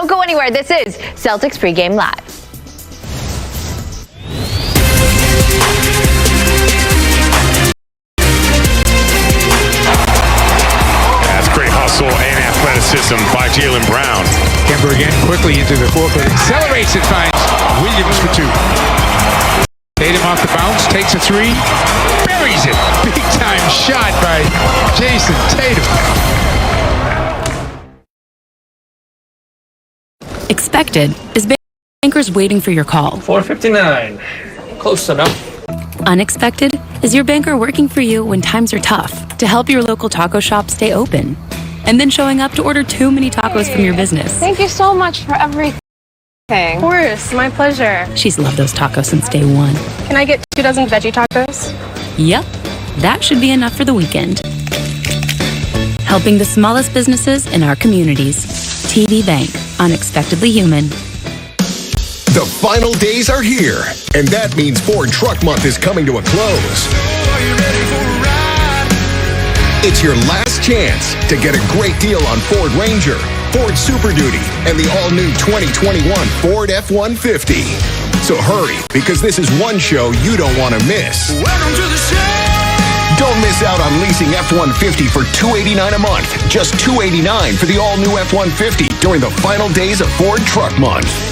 Don't go anywhere. This is Celtics Pregame Live. That's great hustle and athleticism by Jaylen Brown. Kemba again quickly into the forecourt. Accelerates it, finds Williams for two. Tatum off the bounce, takes a three, buries it. Big time shot by Jason Tatum. Expected is bankers waiting for your call. 459. Close enough. Unexpected is your banker working for you when times are tough to help your local taco shop stay open. And then showing up to order too many tacos from your business. Thank you so much for everything. Of course, my pleasure. She's loved those tacos since day one. Can I get 2 dozen veggie tacos? Yep, that should be enough for the weekend. Helping the smallest businesses in our communities. TD Bank, unexpectedly human. The final days are here, and that means Ford Truck Month is coming to a close. It's your last chance to get a great deal on Ford Ranger, Ford Super Duty, and the all-new 2021 Ford F-150. So hurry, because this is one show you don't want to miss. Welcome to the show! Don't miss out on leasing F-150 for $289 a month. Just $289 for the all-new F-150 during the final days of Ford Truck Month.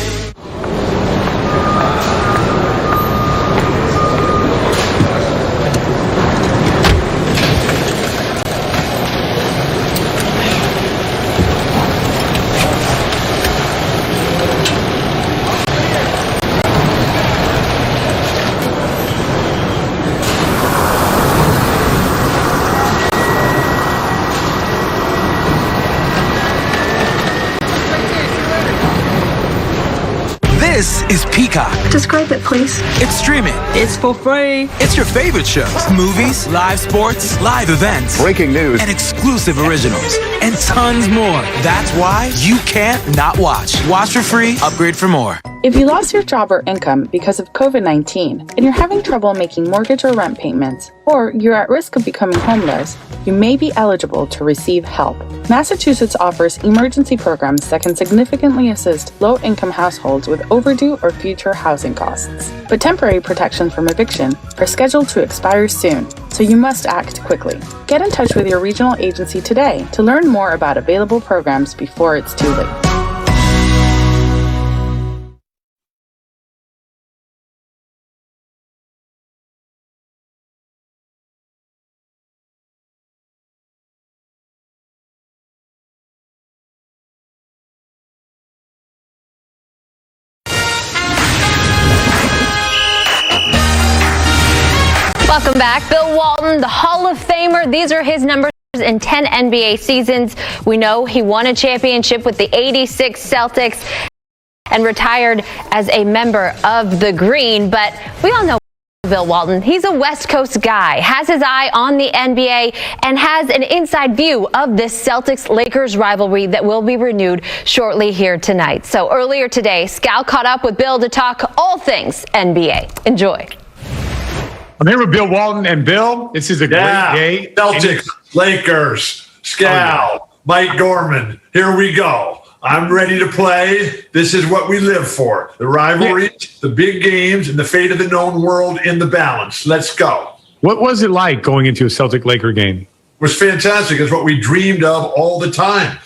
This is Peacock. Describe it, please. It's streaming. It's for free. It's your favorite shows. Movies, live sports, live events. Breaking news. And exclusive originals. And tons more. That's why you can't not watch. Watch for free. Upgrade for more. If you lost your job or income because of COVID-19 and you're having trouble making mortgage or rent payments, or you're at risk of becoming homeless, you may be eligible to receive help. Massachusetts offers emergency programs that can significantly assist low-income households with overdue or future housing costs. But temporary protections from eviction are scheduled to expire soon, so you must act quickly. Get in touch with your regional agency today to learn more about available programs before it's too late. Welcome back. Bill Walton, the Hall of Famer. These are his numbers in 10 NBA seasons. We know he won a championship with the '86 Celtics and retired as a member of the Green. But we all know Bill Walton. He's a West Coast guy, has his eye on the NBA, and has an inside view of this Celtics-Lakers rivalry that will be renewed shortly here tonight. So earlier today, Scal caught up with Bill to talk all things NBA. Enjoy. I'm here with Bill Walton. And Bill, this is a great day. Celtics, Lakers, Scal, Mike Gorman. Here we go. I'm ready to play. This is what we live for. The rivalries, the big games, and the fate of the known world in the balance. Let's go. What was it like going into a Celtic-Laker game? It was fantastic. It's what we dreamed of all the time.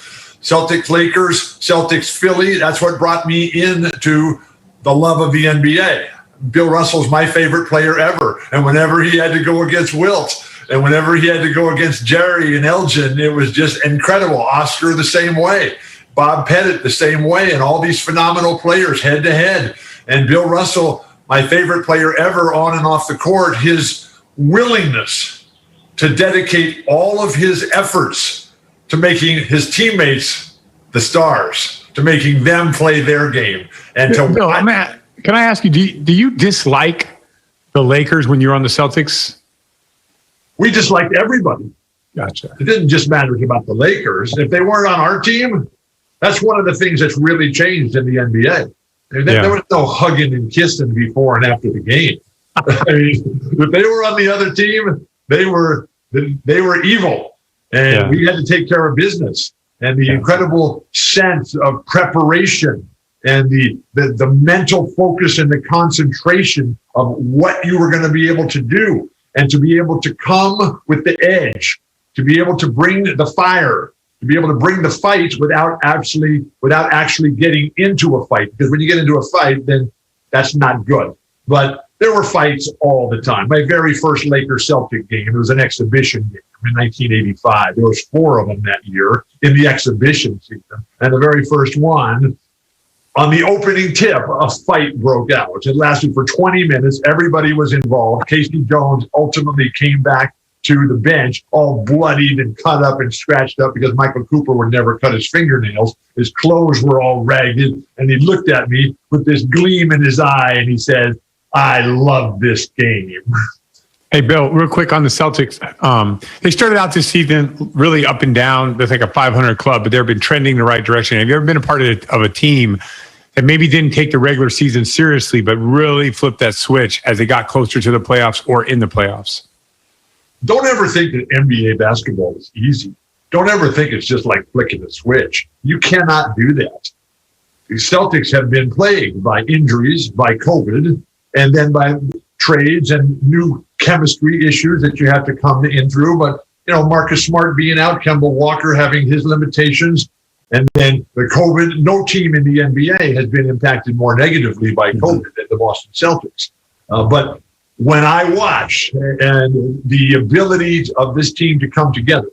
Celtics, Lakers, Celtics, Philly. That's what brought me into the love of the NBA. Bill Russell's my favorite player ever. And whenever he had to go against Wilt, and whenever he had to go against Jerry and Elgin, it was just incredible. Oscar the same way. Bob Pettit the same way. And all these phenomenal players head to head. And Bill Russell, my favorite player ever on and off the court, his willingness to dedicate all of his efforts to making his teammates the stars, to making them play their game. And to Bill, can I ask you, do you dislike the Lakers when you're on the Celtics? We disliked everybody. Gotcha. It didn't just matter about the Lakers. If they weren't on our team, that's one of the things that's really changed in the NBA. There was no hugging and kissing before and after the game. I mean, if they were on the other team, they were evil, and we had to take care of business. and the incredible sense of preparation and the mental focus and the concentration of what you were going to be able to do, and to be able to come with the edge, to be able to bring the fire, to be able to bring the fight without actually getting into a fight. Because when you get into a fight, then that's not good. But there were fights all the time. My very first Lakers-Celtic game, it was an exhibition game in 1985. There was 4 of them that year in the exhibition season. And the very first one, on the opening tip, a fight broke out. It lasted for 20 minutes. Everybody was involved. Casey Jones ultimately came back to the bench, all bloodied and cut up and scratched up because Michael Cooper would never cut his fingernails. His clothes were all ragged. And he looked at me with this gleam in his eye and he said, "I love this game." Hey, Bill, real quick on the Celtics. They started out this season really up and down. They're like a 500 club, but they've been trending the right direction. Have you ever been a part of a team that maybe didn't take the regular season seriously, but really flipped that switch as they got closer to the playoffs or in the playoffs? Don't ever think that NBA basketball is easy. Don't ever think it's just like flicking a switch. You cannot do that. The Celtics have been plagued by injuries, by COVID, and then by trades and new chemistry issues that you have to come in through. But, Marcus Smart being out, Kemba Walker having his limitations, and then the COVID, no team in the NBA has been impacted more negatively by COVID than the Boston Celtics. But when I watch and the ability of this team to come together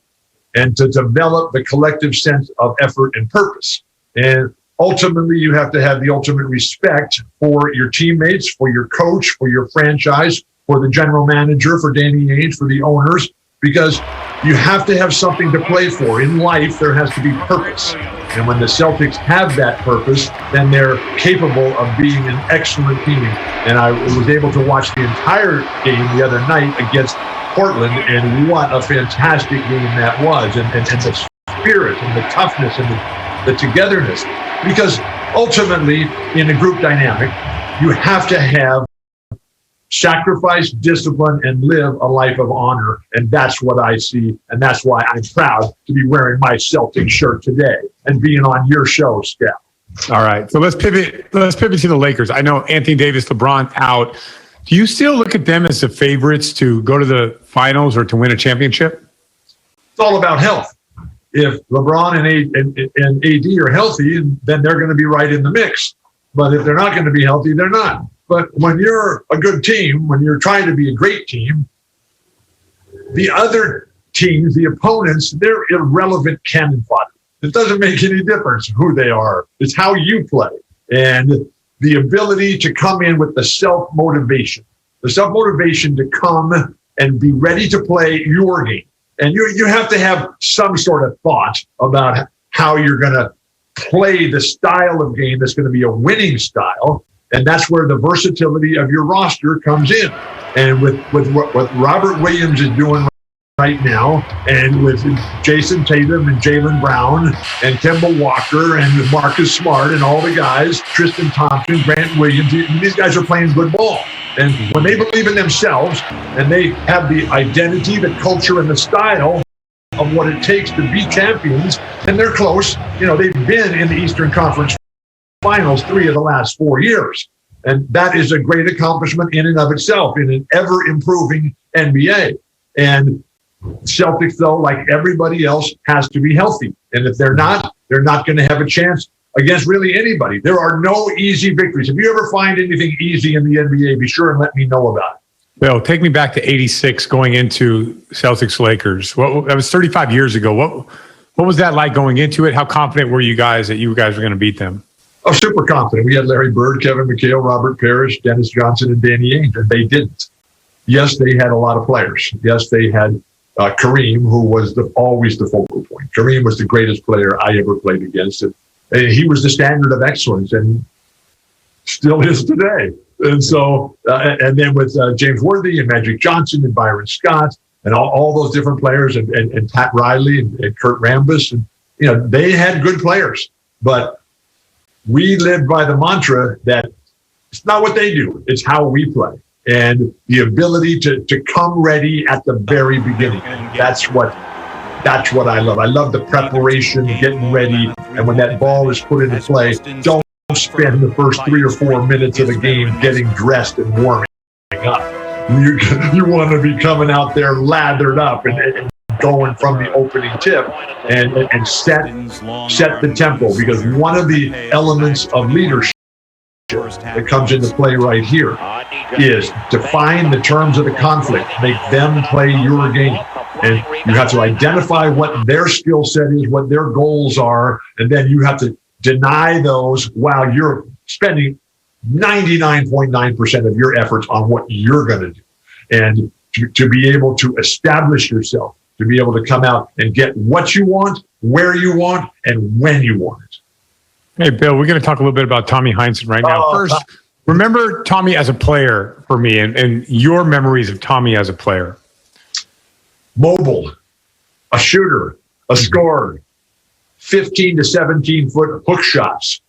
and to develop the collective sense of effort and purpose, and ultimately you have to have the ultimate respect for your teammates, for your coach, for your franchise, for the general manager, for Danny Ainge, for the owners, because you have to have something to play for. In life, there has to be purpose. And when the Celtics have that purpose, then they're capable of being an excellent team. And I was able to watch the entire game the other night against Portland, and what a fantastic game that was. And the spirit and the toughness and the togetherness. Because ultimately, in a group dynamic, you have to have sacrifice, discipline, and live a life of honor. And that's what I see. And that's why I'm proud to be wearing my Celtic shirt today and being on your show, Steph. All right. So let's pivot to the Lakers. I know Anthony Davis, LeBron out. Do you still look at them as the favorites to go to the finals or to win a championship? It's all about health. If LeBron and AD are healthy, then they're going to be right in the mix. But if they're not going to be healthy, they're not. But when you're a good team, when you're trying to be a great team, the other teams, the opponents, they're irrelevant cannon fodder. It doesn't make any difference who they are. It's how you play. And the ability to come in with the self-motivation to come and be ready to play your game. And you have to have some sort of thought about how you're going to play the style of game that's going to be a winning style. And that's where the versatility of your roster comes in. And with what Robert Williams is doing right now, and with Jason Tatum and Jaylen Brown and Kemba Walker and Marcus Smart and all the guys, Tristan Thompson, Grant Williams, these guys are playing good ball. And when they believe in themselves and they have the identity, the culture, and the style of what it takes to be champions, and they're close. They've been in the Eastern Conference Finals 3 of the last 4 years. And that is a great accomplishment in and of itself in an ever-improving NBA. And Celtics, though, like everybody else, has to be healthy. And if they're not going to have a chance against really anybody. There are no easy victories. If you ever find anything easy in the NBA, be sure and let me know about it. Bill, take me back to 86 going into Celtics-Lakers. That was 35 years ago. What was that like going into it? How confident were you guys that you guys were going to beat them? Oh, super confident. We had Larry Bird, Kevin McHale, Robert Parrish, Dennis Johnson, and Danny Ainge, and they didn't. Yes, they had a lot of players. Yes, they had Kareem, who was always the focal point. Kareem was the greatest player I ever played against. And he was the standard of excellence and still is today. And so, and then with James Worthy and Magic Johnson and Byron Scott and all those different players and Pat Riley and Kurt Rambis, and they had good players. But we live by the mantra that it's not what they do, it's how we play. And the ability to come ready at the very beginning. That's what That's what I love. I love the preparation, getting ready, and when that ball is put into play, don't spend the first 3 or 4 minutes of the game getting dressed and warming up. You want to be coming out there lathered up and going from the opening tip and set the tempo, because one of the elements of leadership that comes into play right here is define the terms of the conflict, make them play your game. And you have to identify what their skill set is, what their goals are, and then you have to deny those while you're spending 99.9% of your efforts on what you're going to do. And to be able to establish yourself, to be able to come out and get what you want, where you want, and when you want it. Hey, Bill, we're going to talk a little bit about Tommy Heinsohn right now. First, remember Tommy as a player for me and your memories of Tommy as a player. Mobile, a shooter, a scorer, 15 to 17 foot hook shots,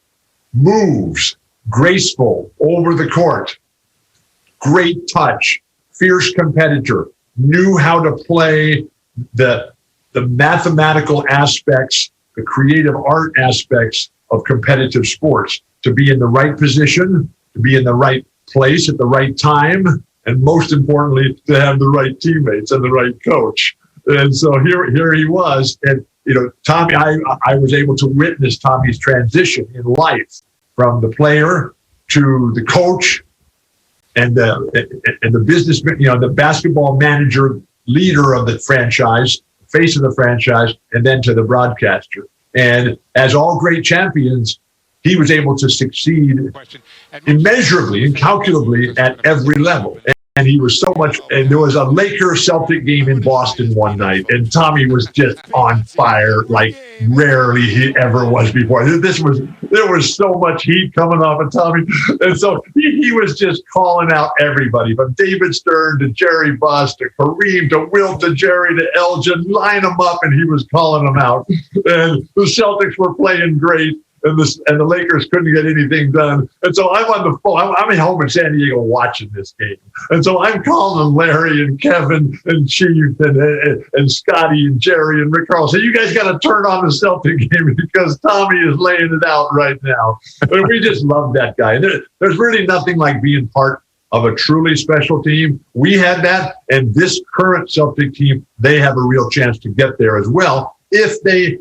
moves, graceful, over the court, great touch, fierce competitor, knew how to play the mathematical aspects, the creative art aspects of competitive sports, to be in the right position, to be in the right place at the right time, and most importantly, to have the right teammates and the right coach. And so here he was. And, Tommy, I was able to witness Tommy's transition in life from the player to the coach and the businessman, the basketball manager, leader of the franchise, face of the franchise, and then to the broadcaster. And as all great champions, he was able to succeed immeasurably, incalculably at every level. And he was so much, and there was a Lakers-Celtic game in Boston one night, and Tommy was just on fire like rarely he ever was before. There was so much heat coming off of Tommy. And so he was just calling out everybody, from David Stern to Jerry Buss to Kareem to Wilt to Jerry to Elgin, line them up, and he was calling them out. And the Celtics were playing great. And the Lakers couldn't get anything done. And so I'm on the phone. I'm at home in San Diego watching this game. And so I'm calling Larry and Kevin and Chief and Scotty and Jerry and Rick Carl. So you guys got to turn on the Celtic game because Tommy is laying it out right now. And we just love that guy. There's really nothing like being part of a truly special team. We had that. And this current Celtic team, they have a real chance to get there as well if they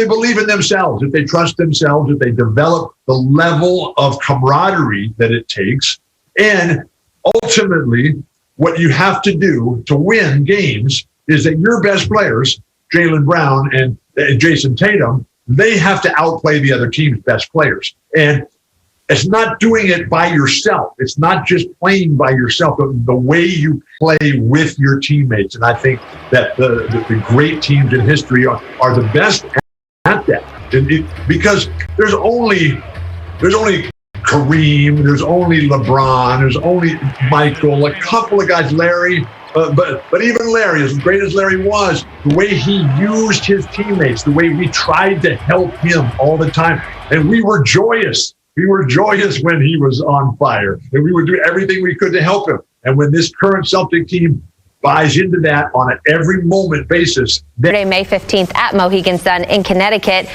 believe in themselves, if they trust themselves, if they develop the level of camaraderie that it takes. And ultimately, what you have to do to win games is that your best players, Jaylen Brown and Jason Tatum, they have to outplay the other team's best players. And it's not doing it by yourself. It's not just playing by yourself, but the way you play with your teammates. And I think that the great teams in history are the best at that, because there's only Kareem, there's only LeBron, there's only Michael, a couple of guys, Larry, but even Larry, as great as Larry was, the way he used his teammates, the way we tried to help him all the time, and we were joyous. We were joyous when he was on fire, and we would do everything we could to help him. And when this current Celtic team buys into that on an every moment basis. Saturday, May 15th at Mohegan Sun in Connecticut.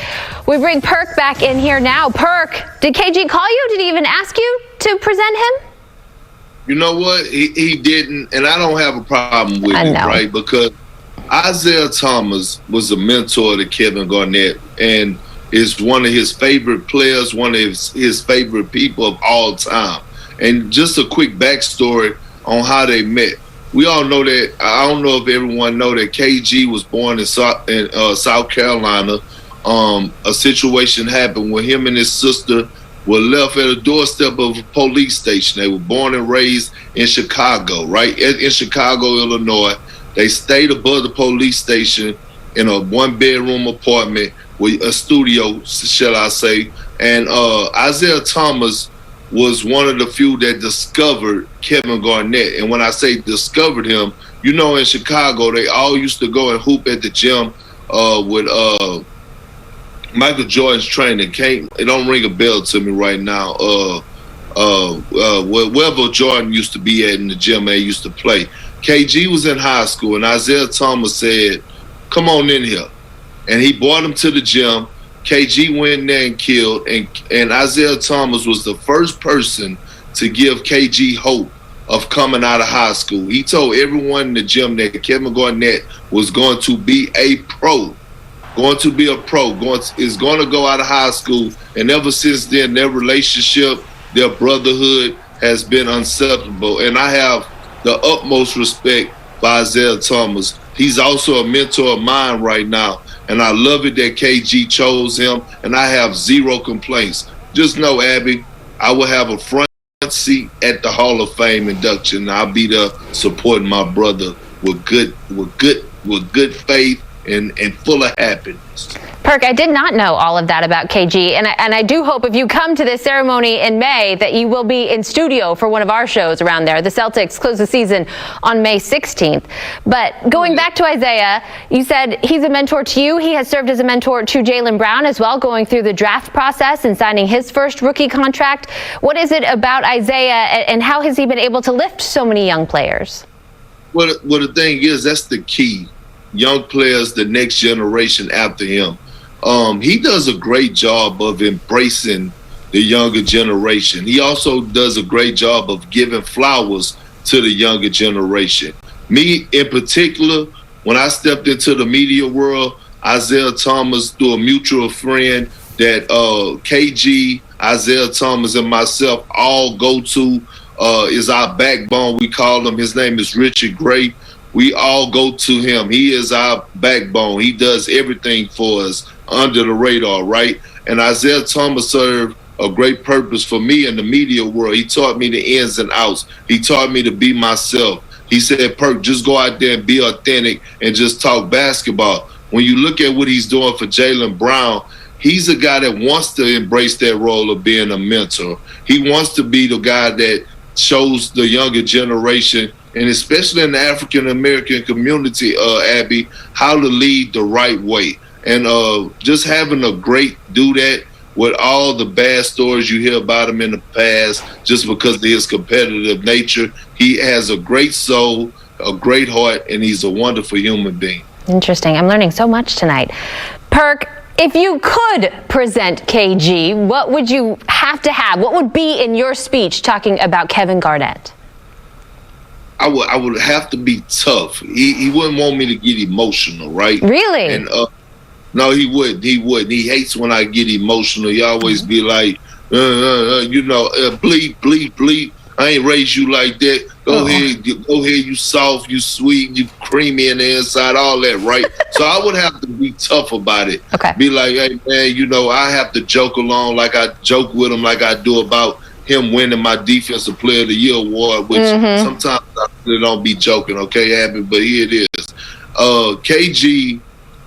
We bring Perk back in here now. Perk, did KG call you? Did he even ask you to present him? You know what? He didn't, and I don't have a problem with it, right? Because Isaiah Thomas was a mentor to Kevin Garnett and is one of his favorite players, one of his favorite people of all time. And just a quick backstory on how they met. We all know that, I don't know if everyone know that KG was born in South Carolina. A situation happened where him and his sister were left at a doorstep of a police station. They were born and raised in Chicago, right? In Chicago, Illinois. They stayed above the police station in a one-bedroom apartment with a studio, shall I say. And Isaiah Thomas was one of the few that discovered Kevin Garnett. And when I say discovered him, in Chicago, they all used to go and hoop at the gym with Michael Jordan's training. It don't ring a bell to me right now. Wherever Jordan used to be at in the gym they used to play. KG was in high school, and Isaiah Thomas said, come on in here. And he brought him to the gym. KG went in there and killed. And Isaiah Thomas was the first person to give KG hope of coming out of high school. He told everyone in the gym that Kevin Garnett was going to be a pro. Is going to go out of high school. And ever since then, their relationship, their brotherhood has been unacceptable. And I have the utmost respect for Isaiah Thomas. He's also a mentor of mine right now. And I love it that KG chose him. And I have zero complaints. Just know, Abby, I will have a front seat at the Hall of Fame induction. I'll be there supporting my brother with good faith and full of happiness. Perk, I did not know all of that about KG, and I do hope if you come to this ceremony in May that you will be in studio for one of our shows around there. The Celtics close the season on May 16th. But going back to Isaiah, you said he's a mentor to you. He has served as a mentor to Jaylen Brown as well, going through the draft process and signing his first rookie contract. What is it about Isaiah, and how has he been able to lift so many young players? Well, the thing is, that's the key. Young players, the next generation after him. He does a great job of embracing the younger generation. He also does a great job of giving flowers to the younger generation. Me in particular, when I stepped into the media world, Isaiah Thomas, through a mutual friend that KG, Isaiah Thomas, and myself all go to, is our backbone. We call him. His name is Richard Gray. We all go to him. He is our backbone. He does everything for us under the radar, right? And Isaiah Thomas served a great purpose for me in the media world. He taught me the ins and outs. He taught me to be myself. He said, Perk, just go out there and be authentic and just talk basketball. When you look at what he's doing for Jaylen Brown, he's a guy that wants to embrace that role of being a mentor. He wants to be the guy that shows the younger generation, and especially in the African-American community, Abby, how to lead the right way. And just having a great do that with all the bad stories you hear about him in the past, just because of his competitive nature, he has a great soul, a great heart, and he's a wonderful human being. Interesting. I'm learning so much tonight. Perk, if you could present KG, what would you have to have? What would be in your speech talking about Kevin Garnett? I would have to be tough. He wouldn't want me to get emotional, right? Really? And no, he wouldn't. He hates when I get emotional. He always be like, bleep, bleep, bleep. I ain't raised you like that. Go ahead, you soft, you sweet, you creamy in the inside, all that, right? So I would have to be tough about it. Okay. Be like, hey, man, I have to joke along like I joke with him like I do about him winning my Defensive Player of the Year award, which sometimes I really don't be joking, okay, Abby, but here it is. KG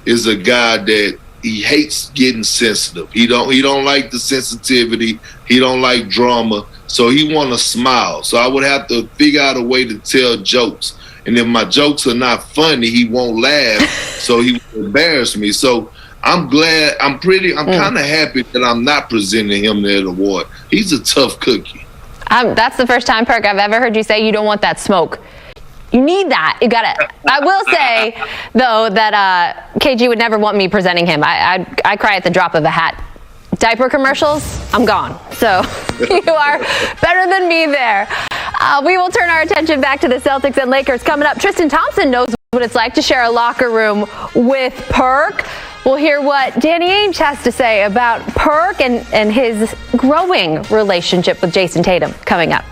is a guy that he hates getting sensitive. He don't like the sensitivity. He don't like drama. So he want to smile. So I would have to figure out a way to tell jokes. And if my jokes are not funny, he won't laugh. So he will embarrass me. So I'm glad. I'm kind of happy that I'm not presenting him that award. He's a tough cookie. That's the first time, Perk, I've ever heard you say you don't want that smoke. You need that. You got it. I will say, though, that KG would never want me presenting him. I cry at the drop of a hat. Diaper commercials, I'm gone. So you are better than me there. We will turn our attention back to the Celtics and Lakers coming up. Tristan Thompson knows what it's like to share a locker room with Perk. We'll hear what Danny Ainge has to say about Perk and his growing relationship with Jason Tatum coming up.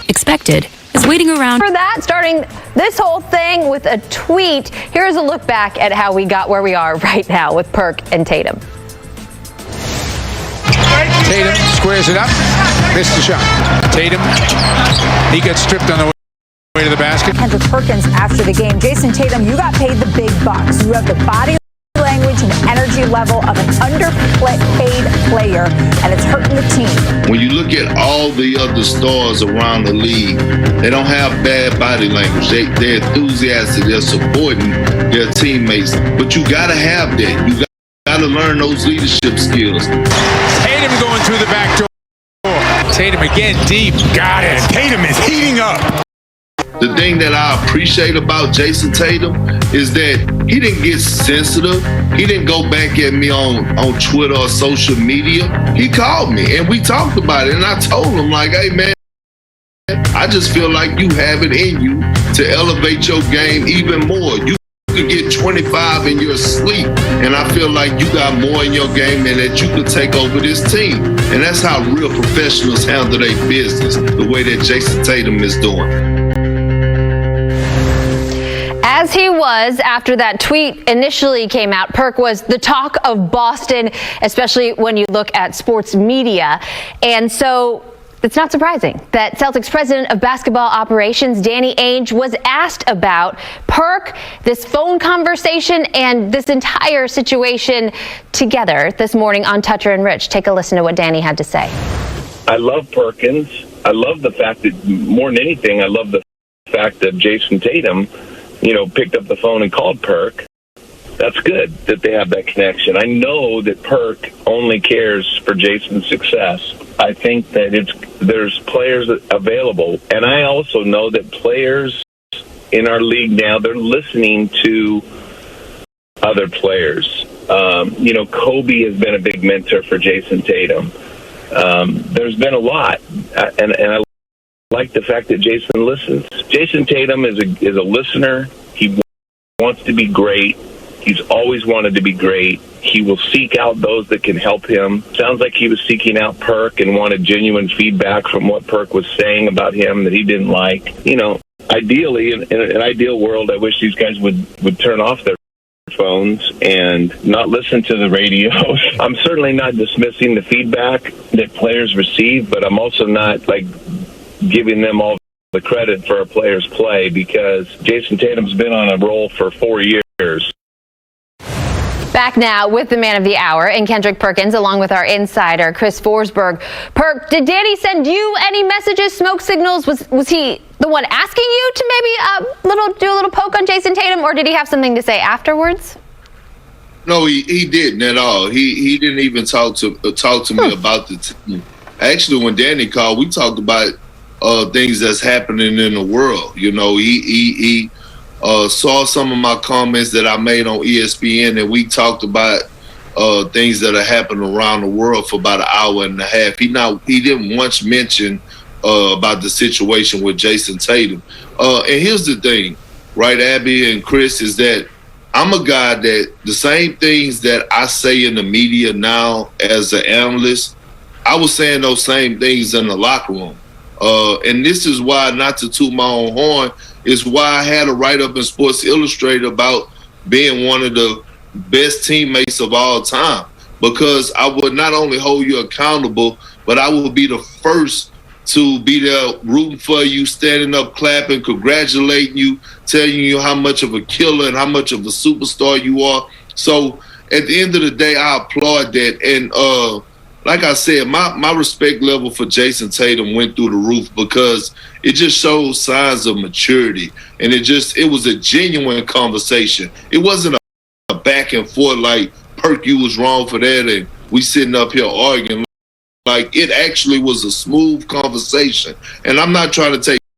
Expected is waiting around for that, starting this whole thing with a tweet. Here's a look back at how we got where we are right now with Perk and Tatum. Tatum squares it up, missed the shot. Tatum, he gets stripped on the way to the basket. Kendrick Perkins after the game. Jason Tatum, you got paid the big bucks. You have the body language and energy level of an underpaid player, and it's hurting the team. When you look at all the other stars around the league, they don't have bad body language. They're enthusiastic. They're supporting their teammates. But you got to have that. You got to learn those leadership skills. Tatum going through the back door. Tatum again deep. Got it. Tatum is heating up. the thing that I appreciate about Jason Tatum is that he didn't get sensitive. He didn't go back at me on Twitter or social media. He called me and we talked about it. And I told him, like, hey, man, I just feel like you have it in you to elevate your game even more. You could get 25 in your sleep, and I feel like you got more in your game and that you could take over this team. And that's how real professionals handle their business, the way that Jason Tatum is doing. As he was after that tweet initially came out, Perk was the talk of Boston, especially when you look at sports media. And so it's not surprising that Celtics president of basketball operations, Danny Ainge, was asked about Perk, this phone conversation, and this entire situation together this morning on Toucher and Rich. Take a listen to what Danny had to say. I love Perkins. I love the fact that, more than anything, I love the fact that Jason Tatum, picked up the phone and called Perk. That's good that they have that connection. I know that Perk only cares for Jason's success. I think that there's players available. And I also know that players in our league now, they're listening to other players. Kobe has been a big mentor for Jason Tatum. There's been a lot. And I like the fact that Jason listens. Jason Tatum is a listener. He wants to be great. He's always wanted to be great. He will seek out those that can help him. Sounds like he was seeking out Perk and wanted genuine feedback from what Perk was saying about him that he didn't like. Ideally, in an ideal world, I wish these guys would turn off their phones and not listen to the radios. I'm certainly not dismissing the feedback that players receive, but I'm also not giving them all the credit for a player's play, because Jason Tatum's been on a roll for 4 years. Back now with the man of the hour and Kendrick Perkins, along with our insider, Chris Forsberg. Perk, did Danny send you any messages, smoke signals? Was he the one asking you to maybe do a little poke on Jason Tatum, or did he have something to say afterwards? No, he didn't at all. He didn't even talk to me about the team. Actually, when Danny called, we talked about things that's happening in the world. He saw some of my comments that I made on ESPN, and we talked about things that are happening around the world for about an hour and a half. He didn't once mention about the situation with Jason Tatum. And here's the thing, right, Abby and Chris, is that I'm a guy that the same things that I say in the media now as an analyst, I was saying those same things in the locker room. And this is why, not to toot my own horn, is why I had a write-up in Sports Illustrated about being one of the best teammates of all time, because I would not only hold you accountable, but I will be the first to be there rooting for you, standing up, clapping, congratulating you, telling you how much of a killer and how much of a superstar you are. So at the end of the day, I applaud that. And like I said, my respect level for Jason Tatum went through the roof, because it just shows signs of maturity. And it was a genuine conversation. It wasn't a back and forth like, Perk, you was wrong for that, and we sitting up here arguing. Like, it actually was a smooth conversation. And I'm not trying to take